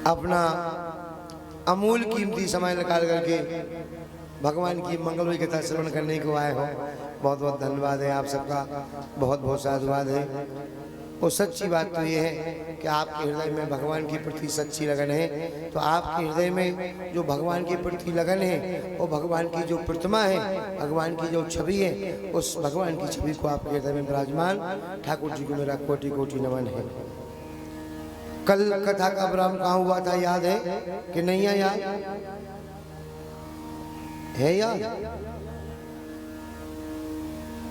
अपना अमूल कीमती समय निकाल करके भगवान की मंगलमयी कथा श्रवण करने को आए हो। बहुत बहुत धन्यवाद है आप सबका, बहुत बहुत साधुवाद है। और सच्ची बात तो ये है कि आपके हृदय में भगवान के प्रति सच्ची लगन है, तो आपके हृदय में जो भगवान के प्रति लगन है और भगवान की जो प्रतिमा है, भगवान की जो छवि है, उस भगवान की छवि को आपके हृदय में विराजमान ठाकुर जी को मेरा कोटि कोटि नमन है। कल कथा का विराम कहाँ हुआ था याद है कि नहीं है? याद है? याद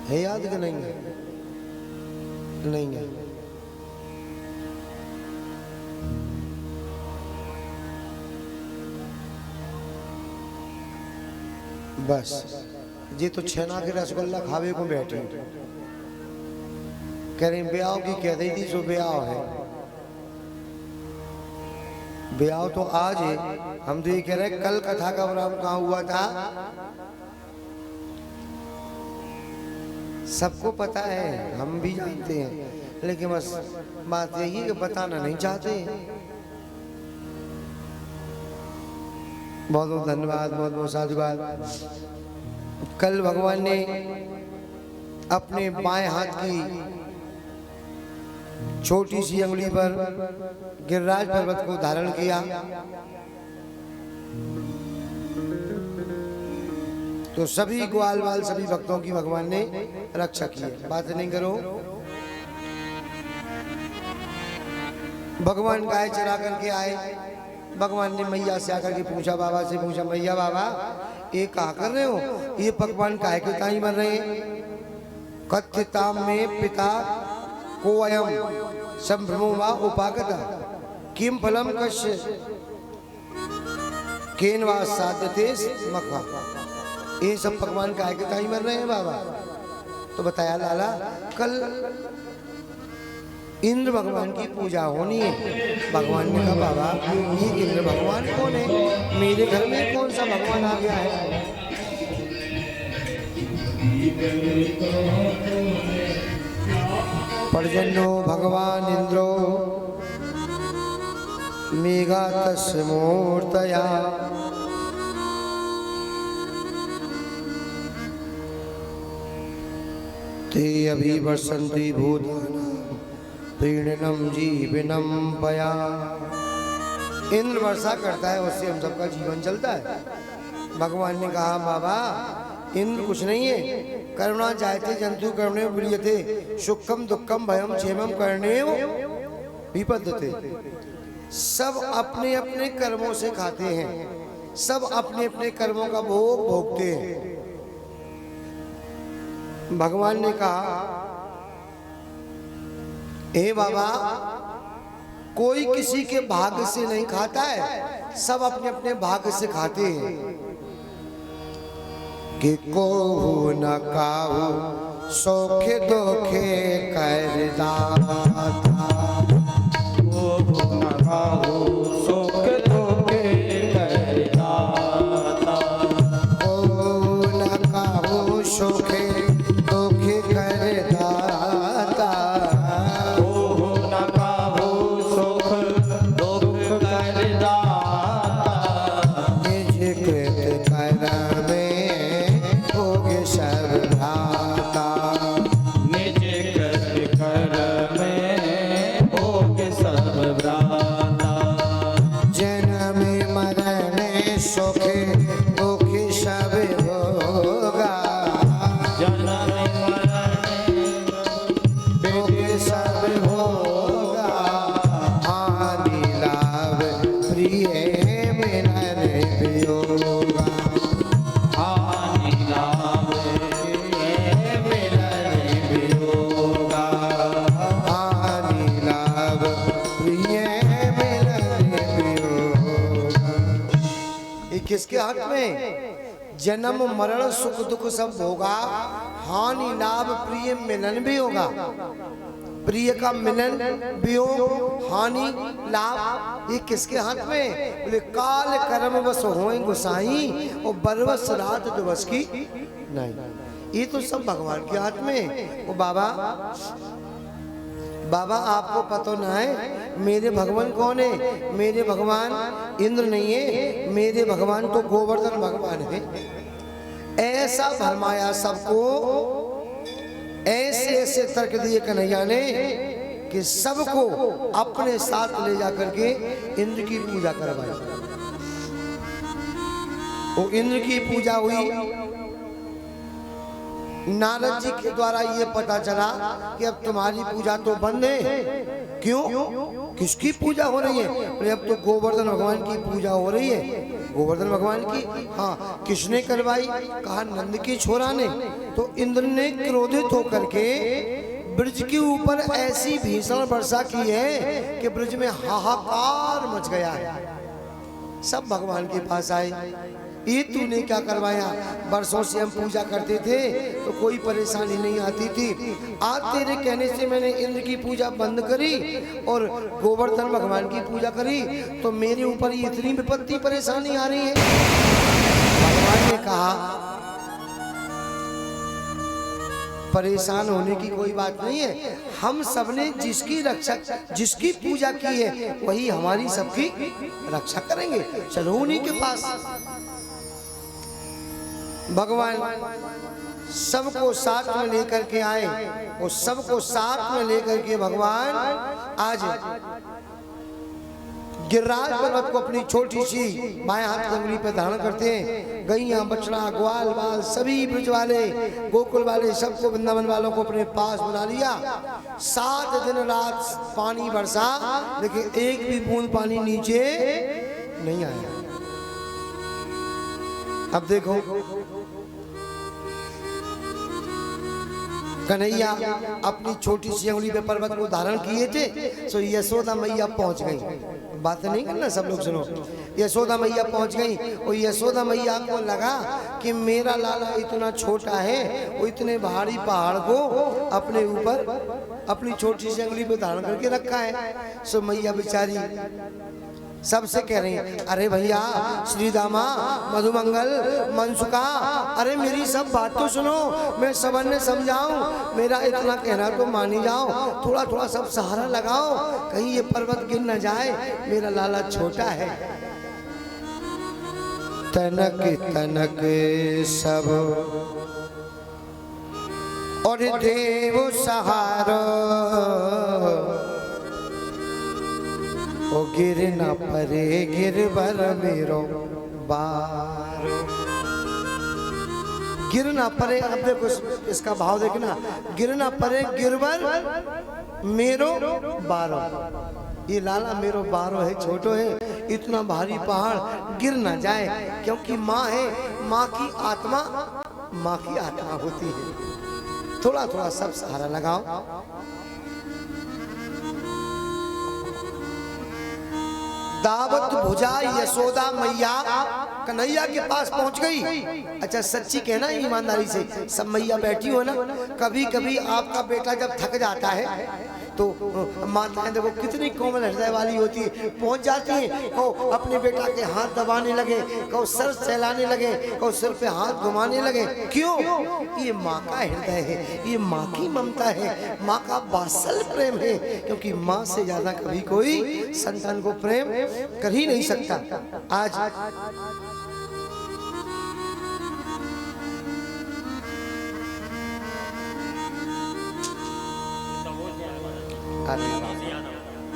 है? याद कि नहीं है? नहीं है। बस ये तो छेना के रसगुल्ला खावे को बैठी कह रही ब्याह की कह रही थी, सो ब्याह है। ब्याह तो आज है, हम तो ये कह रहे हैं कल कथा का विराम कहाँ हुआ था? सबको पता है, हम भी जानते हैं, लेकिन बस बात यही कि बताना नहीं चाहते। बहुत बहुत धन्यवाद, बहुत बहुत साधुवाद। कल भगवान ने अपने बाएं हाथ की छोटी सी अंगुली पर गिरिराज पर्वत को धारण किया, तो सभी ग्वाल वाल सभी भक्तों की भगवान ने रक्षा की है। बात नहीं करो। भगवान गाय चरा करके आए, भगवान ने मैया से आकर के पूछा, बाबा से पूछा, मैया बाबा ये क्या कर रहे हो? ये पकवान काहे के ताई बन रहे हैं? कथ्यताम में पिता को अयम संभ्रमो वा उपागता किम फलम कश्य केन वा साध्यते मखा। ये सब पकवान काहे के ताई बन रहे हैं बाबा? तो बताया लाला कल इंद्र भगवान की पूजा होनी है। भगवान ने कहा बाबा ये इंद्र भगवान कौन है? मेरे घर में कौन सा भगवान आ गया है? पर्जन्यो भगवान इंद्रो मेघा तस्य मूर्तया ते अभिवर्षन्ति भूतानां प्रीणनम जीवनम पया। इंद्र वर्षा करता है, उससे हम सबका जीवन चलता है। भगवान ने कहा बाबा इंद्र कुछ नहीं है, करुणा जायते जंतु कर्णे प्रियते सुखम दुखम भयम क्षेमम करने विपद्यते। सब अपने अपने कर्मों से खाते हैं, सब अपने अपने कर्मों का भोग भोगते हैं। भगवान ने कहा हे बाबा कोई किसी के भाग्य से नहीं खाता है, सब अपने अपने भाग्य से खाते हैं। कि को न काहू सोखे दोखे कर दाता, को न काहू सोखे दोखे कर दाता, को न काहू सोखे दोखे कर दाता, किसके हाथ में? जन्म मरण सुख दुख सब होगा, हानि लाभ प्रिय मिलन भी होगा। प्रिय का मिलन वियोग हानि लाभ ये किसके हाथ में? बोले काल कर्म बस होए गुसाई और बरवस रात दिवस की नहीं। ये तो सब भगवान के हाथ में। वो बाबा बाबा आपको पता ना है मेरे भगवान कौन है? मेरे भगवान इंद्र नहीं है, मेरे भगवान तो गोवर्धन भगवान है। ऐसा भरमाया सबको, ऐसे ऐसे तर्क दिए कन्हैया ने कि सबको अपने साथ ले जाकर के इंद्र की पूजा करवाई। वो इंद्र की पूजा हुई। नारद जी के द्वारा ये पता चला कि अब तुम्हारी पूजा तो बंद है। क्यों? किसकी पूजा हो रही है? अरे अब तो गोवर्धन भगवान की पूजा हो रही है। गोवर्धन भगवान की? हाँ। किसने करवाई? कहा नंद की छोरा ने। तो इंद्र ने क्रोधित होकर के ब्रज के ऊपर ऐसी भीषण वर्षा की है कि ब्रज में हाहाकार मच गया है। सब भगवान के पास आए, ये तूने क्या करवाया? वर्षों से हम पूजा करते थे तो कोई परेशानी नहीं आती थी, आज तेरे कहने से मैंने इंद्र की पूजा बंद करी और गोवर्धन भगवान की पूजा करी, तो मेरे ऊपर इतनी विपत्ति परेशानी आ रही है। भगवान ने कहा परेशान होने की कोई बात नहीं है, हम सबने जिसकी रक्षा, जिसकी पूजा की है वही हमारी सबकी रक्षा करेंगे। चलो उन्हीं के पास। भगवान सबको साथ में लेकर के आए और सबको साथ में लेकर के भगवान आज गिरिराज पर्वत को अपनी छोटी सी बाएं हाथ की अंगुली पर धारण करते हैं। गैया, बछड़ा, ग्वाल बाल सभी ब्रज वाले, गोकुल वाले, सबको वृंदावन वालों को अपने पास बुला लिया। 7 दिन रात पानी बरसा, लेकिन एक भी बूंद पानी नीचे नहीं आया। अब देखो कन्हैया अपनी छोटी सी अंगुली पे पर्वत को धारण किए थे, सो यशोदा मैया पहुंच गई। बात नहीं करना, सब लोग सुनो। यशोदा मैया पहुंच गई और यशोदा मैया को लगा कि मेरा लाला इतना छोटा है, वो इतने भारी पहाड़ को अपने ऊपर अपनी छोटी सी अंगुली पे धारण करके रखा है। सो मैया बेचारी सबसे कह रही है, अरे भैया श्रीदामा, मधुमंगल, मनसुका, अरे मेरी सब बात तो सुनो, मैं सबन ने समझाऊं, मेरा इतना कहना तो मानी जाओ, थोड़ा थोड़ा सब सहारा लगाओ, कहीं ये पर्वत गिर न जाए, मेरा लाला छोटा है। तनक तनक सब और देव सहारो, ओ गिर न परे गिरवर मेरो बारो। गिर न परे, अब देखो इसका भाव देखना, गिर न परे गिरवर मेरो बारो। ये लाला मेरो बारो है, छोटो है, इतना भारी पहाड़ गिर न जाए, क्योंकि माँ है, माँ की आत्मा होती है। थोड़ा थोड़ा सब सहारा लगाओ। दावत भुजा यशोदा मैया कन्हैया के पास पहुंच गई। अच्छा सच्ची कहना ईमानदारी से, सब मैया बैठी हो ना, कभी कभी आपका बेटा जब थक जाता है तो माताएं देखो कितनी कोमल हृदय वाली होती है, पहुंच जाती है, कहो अपने बेटा के हाथ दबाने लगे, कहो सर सहलाने लगे, कहो सिर पे हाथ घुमाने लगे। क्यों? ये माँ का हृदय है, ये माँ की ममता है, माँ का वात्सल प्रेम है, क्योंकि माँ से ज्यादा कभी कोई संतान को प्रेम कर ही नहीं सकता। आज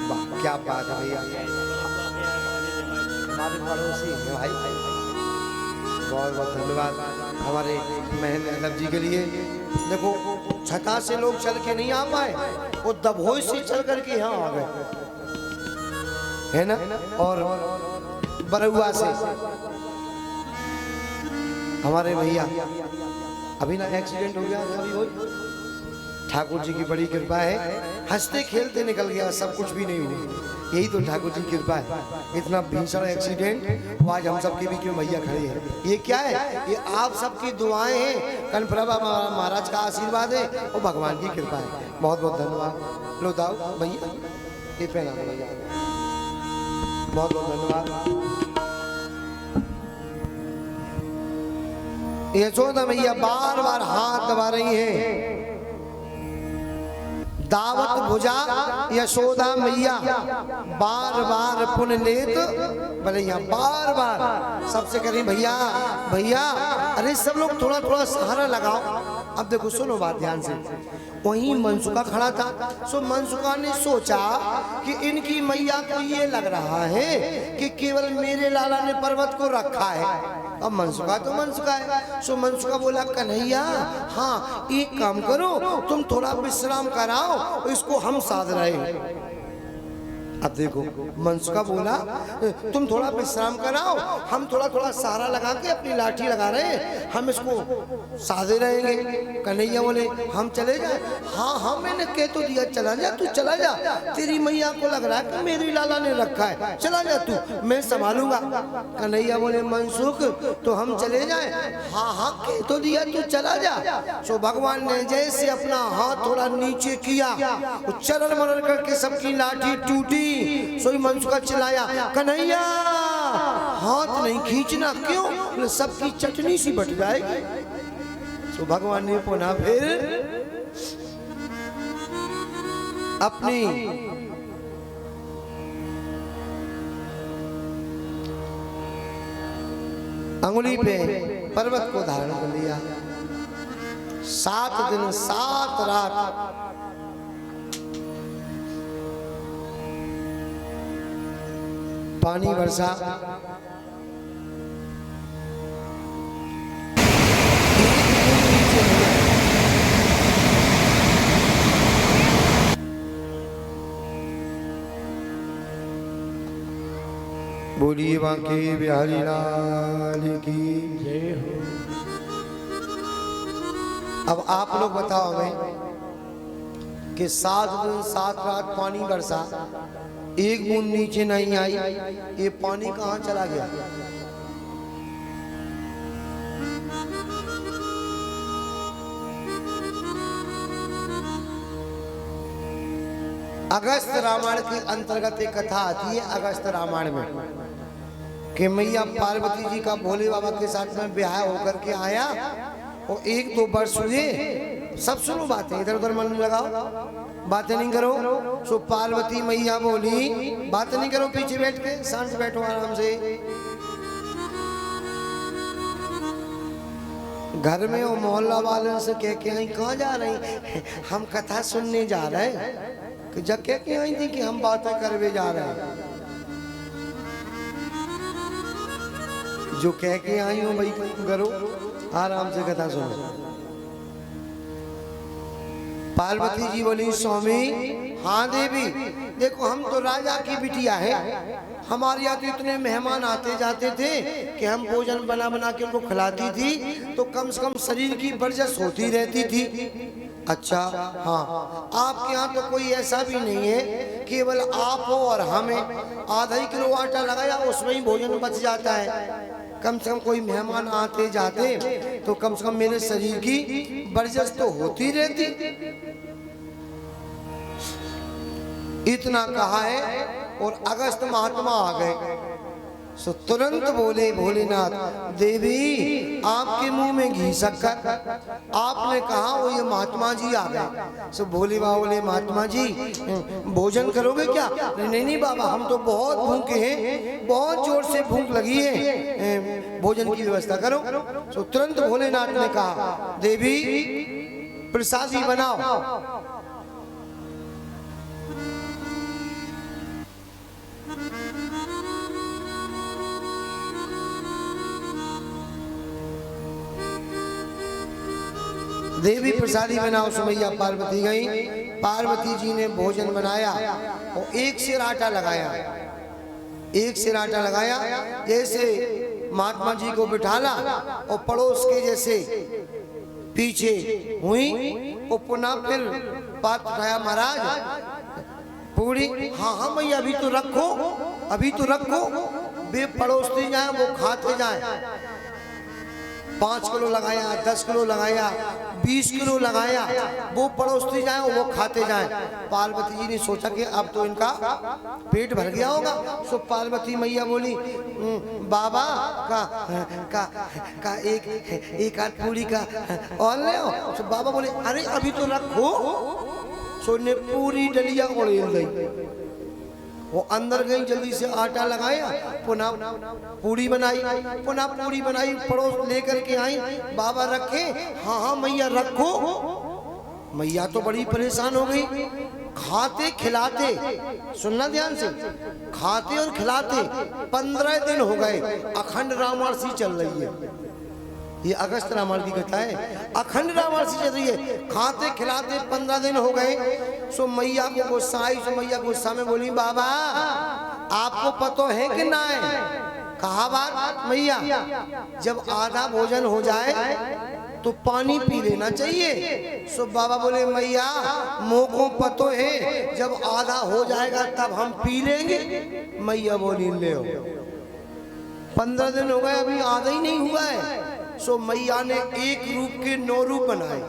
वाह क्या बात है भैया, हमारे पड़ोसी हैं भाई, बहुत बहुत धन्यवाद हमारे महेंद्र यादव जी के लिए। देखो छठा से लोग चल के नहीं आ पाए, वो दभोई से चल करके यहाँ आ गए, है ना, और बरुआ से हमारे भैया अभी ना एक्सीडेंट हो गया, अभी वही ठाकुर जी की बड़ी कृपा है, हंसते खेलते निकल गया, सब कुछ भी नहीं हुआ, यही तो ठाकुर जी की कृपा है। इतना भीषण एक्सीडेंट, आज हम सबके बीच में भैया खड़े हैं, ये क्या है? ये आप सबकी दुआएं हैं, कनप्रभा महाराज का आशीर्वाद है और भगवान की कृपा है। बहुत बहुत धन्यवाद। लो दाऊ भैया ये पहना भैया, बहुत बहुत धन्यवाद। यशोदा मैया बार बार हाथ दबा रही हैं, दावत भुजा यशोदा मैया, बार बार पुण्य लेत भैया, बार बार सबसे कह रही भैया भैया, अरे सब लोग थोड़ा थोड़ा सहारा लगाओ। अब देखो सुनो बात ध्यान से, वहीं मनसुखा खड़ा था। सो मनसुखा ने सोचा कि इनकी मैया को ये लग रहा है कि केवल मेरे लाला ने पर्वत को रखा है। अब मनसुखा तो मनसुखा है। सो मनसुखा बोला कन्हैया हाँ एक काम करो, तुम थोड़ा विश्राम कराओ, इसको हम साध रहे हैं। अब देखो मनसुखा बोला तुम थोड़ा विश्राम कराओ, हम थोड़ा थोड़ा सहारा लगा के अपनी लाठी लगा रहे हैं, हम इसको साधे रहेंगे। कन्हैया बोले हम चले जाए? हाँ हाँ मैंने कह तो दिया चला जा, तू चला जा, तेरी मैया को लग रहा है कि मेरी लाला ने रखा है, चला जा तू, मैं संभालूंगा। कन्हैया बोले मनसुख तो हम चले जाए? हाँ हाँ कह तो दिया तू चला जा। सो भगवान ने जैसे अपना हाथ थोड़ा नीचे किया, चरर मरर करके सबकी लाठी टूटी। सोई मनसुखा चिल्लाया कन्हैया हाथ नहीं खींचना, क्यों? सबकी चटनी सी बट जाएगी। तो भगवान ने पुनः फिर अपनी अंगुली पे पर्वत को धारण कर लिया। 7 दिन 7 रात पानी वर्षा। बोलिए बांके बिहारी लाल की जय हो। अब आप लोग बताओ हमें कि 7 दिन 7 रात पानी बरसा, एक बूंद नीचे नहीं आई, ये पानी कहाँ चला गया? अगस्त रामायण के अंतर्गत एक कथा आती है अगस्त रामायण में कि मैया पार्वती जी का भोले बाबा के साथ में ब्याह होकर के आया और 1-2 वर्ष हुए। सब सुनो बातें, इधर उधर मन लगाओ, बातें नहीं करो। सो पार्वती मैया बोली बातें नहीं करो, पीछे बैठ के शांत बैठो आराम से। घर में वो मोहल्ला वालों से कह के आई कहाँ जा रही? हम कथा सुनने जा रहे हैं। कि जब कह के आई थी कि हम बातें करवे जा रहे हैं। जो कह के आई हो भाई करो, आराम से कथा सुनो। पार्वती जी बोली स्वामी हाँ देवी, देखो हम तो राजा की बिटिया है, हमारे यहाँ तो इतने मेहमान आते जाते थे कि हम भोजन बना बना के उनको खिलाती थी, तो कम से कम शरीर की वर्जस होती रहती थी। अच्छा हाँ, आपके यहाँ तो कोई ऐसा भी नहीं है, केवल आप हो और हमें ½ किलो आटा लगाया उसमें ही भोजन बच जाता है। कम से कम कोई मेहमान आते जाते तो कम से कम मेरे शरीर की वर्जस तो होती रहती। इतना कहा है और अगस्त महात्मा आ गए। सो तुरंत बोले भोलेनाथ देवी आपके मुंह में घी शक्कर, आपने कहा वो ये महात्मा जी आ गए। सो भोले बाबा बोले महात्मा जी भोजन करोगे क्या? नहीं नहीं बाबा हम तो बहुत भूखे हैं, बहुत जोर से भूख लगी है, भोजन की व्यवस्था करो। सो तुरंत भोलेनाथ ने कहा देवी प्रसादी बनाओ। देवी प्रसादी बनाओ। सुमैया पार्वती गई, पार्वती जी ने भोजन बनाया और 1 सेर आटा लगाया, 1 सेर आटा लगाया। जैसे महात्मा जी को बिठाला और पड़ोस के जैसे पीछे हुई और पुनः फिर बात उठाया महाराज पूरी। हाँ हाँ मैया अभी तो रखो, अभी तो रखो, वे पड़ोसते जाए वो खाते जाए। 5 किलो लगाया, 10 किलो लगाया, 20 किलो लगाया, वो पड़ोसते जाए वो खाते जाए। पार्वती जी ने सोचा कि अब तो इनका पेट भर गया होगा। सो पार्वती मैया बोली बाबा का एक आध पूरी का और ले आओ। सो बाबा बोले अरे अभी तो रखो। सो ने पूरी डलिया उड़ेल दी। वो अंदर गई, जल्दी से आटा लगाया, पुनः पूरी बनाई, पुनः पूरी बनाई, पड़ोस लेकर के आई, बाबा रखे, हाँ हाँ मैया रखो। मैया तो बड़ी परेशान हो गई। खाते खिलाते, सुनना ध्यान से, खाते और खिलाते 15 दिन हो गए, अखंड रामायण सी चल रही है। ये अगस्त रामायण की कथा है, अखंड रामायण सी चल रही है। खाते खिलाते 15 दिन हो गए। सो मैया को गुस्सा आई। सो मैया गुस्सा में बोली, बाबा आपको पता है कि ना है? कहा बात मैया, जब आधा भोजन हो जाए तो पानी पी लेना चाहिए। सो बाबा बोले, मैया मुँह को पतो है, जब आधा हो जाएगा तब हम पी लेंगे। मैया बोली, ले 15 दिन हो गए, अभी आधा ही नहीं हुआ है। सो मैया ने एक रूप के 9 रूप बनाए,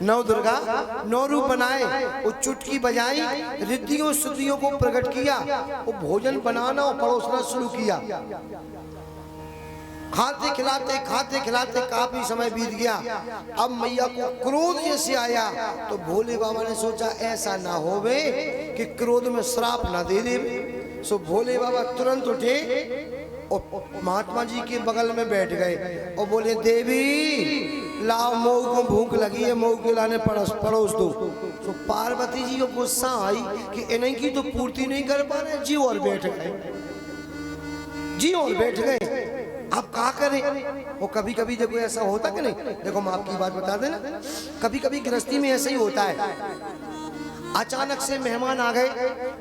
9 दुर्गा 9 रूप बनाए। वो चुटकी बजाई, रिद्धियों सिद्धियों को प्रकट किया, वो भोजन बनाना और परोसना शुरू किया। खाते खिलाते काफी समय बीत गया। अब मैया को क्रोध जैसे आया तो भोले बाबा ने सोचा ऐसा ना होवे कि क्रोध में श्राप ना दे दे। सो भोले बाबा तुरंत उठे और महात्मा जी के बगल में बैठ गए और बोले, देवी लाओ, मऊ को भूख लगी है, मऊ के लाने पड़ोस दो। तो पार्वती जी को गुस्सा आई कि इन्हीं की तो पूर्ति नहीं कर पा रहे जी, और बैठ गए। अब क्या करें? वो कभी कभी देखो ऐसा होता कि नहीं, देखो मैं आपकी बात बता देना, कभी कभी गृहस्थी में ऐसा ही होता है। अचानक से मेहमान आ गए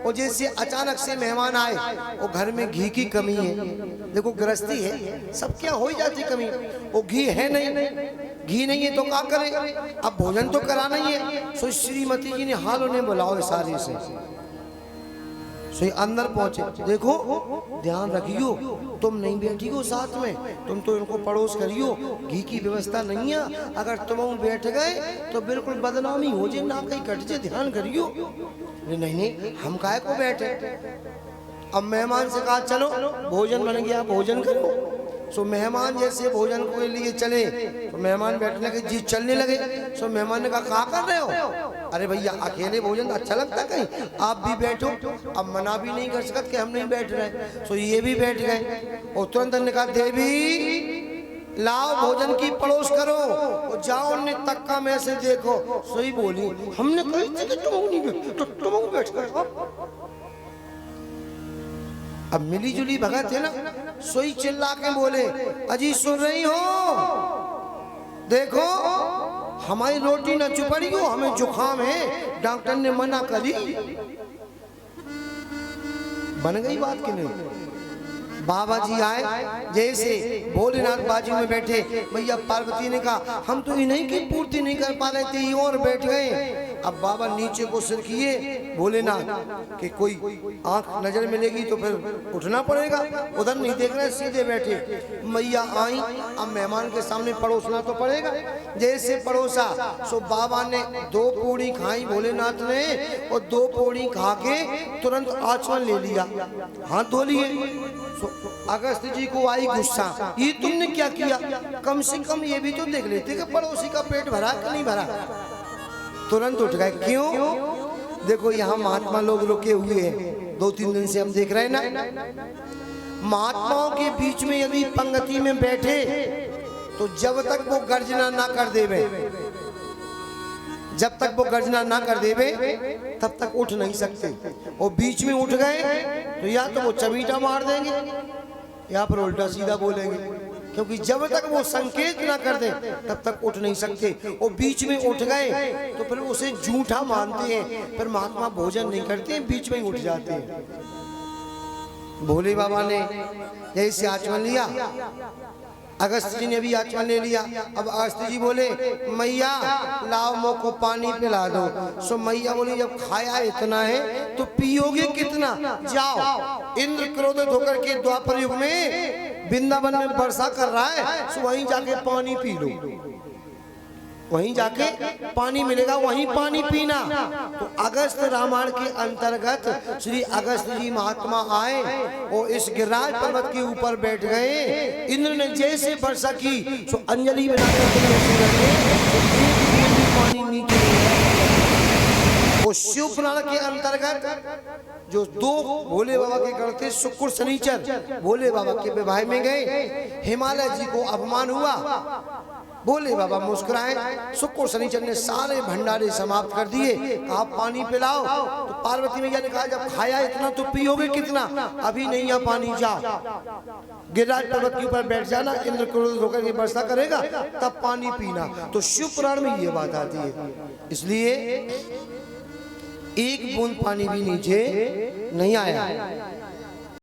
और जैसे अचानक से मेहमान आए और घर में घी की कमी है। देखो गृहस्थी है, सब क्या हो जाती कमी, वो घी है नहीं, घी नहीं है तो क्या करें? अब भोजन तो कराना ही है। सो श्रीमती जी ने हाल उन्हें बुलाओ सारी से। सो अंदर पहुंचे, देखो ध्यान रखियो, तुम नहीं बैठी हो साथ में, तुम तो इनको पड़ोस करियो, घी की व्यवस्था नहीं है। अगर तुम बैठ गए तो बिल्कुल बदनामी हो जाए, ना कहीं कट जाए, ध्यान करियो। नहीं हम काहे को बैठे। अब मेहमान से कहा चलो भोजन बन गया, भोजन करो। सो मेहमान जैसे भोजन के लिए चले तो मेहमान बैठने के जी चलने लगे। सो मेहमान ने कहा क्या कर रहे हो? अरे भैया अकेले भोजन अच्छा लगता है, कहीं आप भी बैठो। अब मना भी नहीं कर सकते कि हम नहीं बैठ रहे। सो ये भी बैठ गए और तुरंत ने कहा, देवी लाओ भोजन की पड़ोस करो और जाओ ने तक्का में से देखो। सही बोली, हमने कही थी कि तुम नहीं बैठ गए। अब मिली जुली भगत है ना, सोई चिल्ला के बोले, अजी सुन रही हो? देखो हमारी रोटी न चुपड़ी हो, हमें जुकाम है, डॉक्टर ने मना करी। बन गई बात कि नहीं? बाबा जी आए, जैसे भोलेनाथ बाजू में बैठे, भैया पार्वती ने कहा हम तो इन्हीं की पूर्ति नहीं कर पा रहे थे, और बैठ गए। अब बाबा नीचे को सिर किए, भोलेनाथ कि कोई आंख नजर मिलेगी तो फिर उठना पड़ेगा, उधर नहीं देख रहे, सीधे बैठे। मैया आई, अब मेहमान के सामने पड़ोसना तो पड़ेगा। जैसे पड़ोसा सो बाबा ने 2 पूड़ी खाई भोलेनाथ ने, और 2 पूड़ी खा के तुरंत आचमन ले लिया, हाथ धो लिए। अगस्त जी को आई गुस्सा, ये तुमने क्या किया? कम से कम ये भी तो देख लेते कि पड़ोसी का पेट भरा कि नहीं भरा। तुरंत उठ गए। क्यों? देखो यहाँ महात्मा लोग रुके हुए हैं, 2-3 दिन से हम देख रहे हैं ना। महात्माओं के बीच में यदि पंक्ति में बैठे तो जब तक वो गर्जना ना कर देवे, जब तक वो गर्जना ना कर देवे तब तक उठ नहीं सकते। और बीच में उठ गए तो या तो वो चमीटा मार देंगे या फिर उल्टा सीधा बोलेंगे, क्योंकि जब तक वो संकेत ना कर दे तब तक उठ नहीं सकते। और बीच में उठ गए तो फिर उसे झूठा मानते हैं, फिर महात्मा भोजन नहीं करते हैं, बीच में ही उठ जाते हैं। भोले बाबा ने जैसे आचमन लिया, अगस्त जी ने भी आचमन ले लिया। अब अगस्त जी बोले, मैया लाओ मो को पानी पिला दो। सो मैया बोली, जब खाया इतना है तो पियोगे कितना? जाओ, इंद्र क्रोधित होकर के द्वापर युग में वृंदावन में वर्षा कर रहा है, सो वहीं जाके पानी पी लो, वहीं जाके पानी मिलेगा, वहीं पानी पीना। तो अगस्त रामायण के अंतर्गत श्री अगस्त जी महात्मा आए और इस गिरिराज पर्वत के ऊपर बैठ गए। इंद्र ने जैसे वर्षा की तो अंजलि बनाकर पानी नीचे पुराण के अंतर्गत जो दो भोले बाबा के गण थे, शुक्र शनिचर, भोले बाबा के विवाह में गए, हिमालय जी को अपमान हुआ, भोले बाबा मुस्कुराए, शुक्र शनिचर ने सारे भंडारे समाप्त कर दिए, कहा पानी पिलाओ। तो पार्वती मैया ने कहा जब खाया इतना तो पियोगे कितना, अभी नहीं है पानी, जाओ गिरिराज पर्वत के ऊपर बैठ जाना, इंद्र क्रोधित होकर के वर्षा करेगा तब पानी पीना। तो शिव पुराण में ये बात आती है, इसलिए एक बूंद पानी भी नीचे नहीं आया।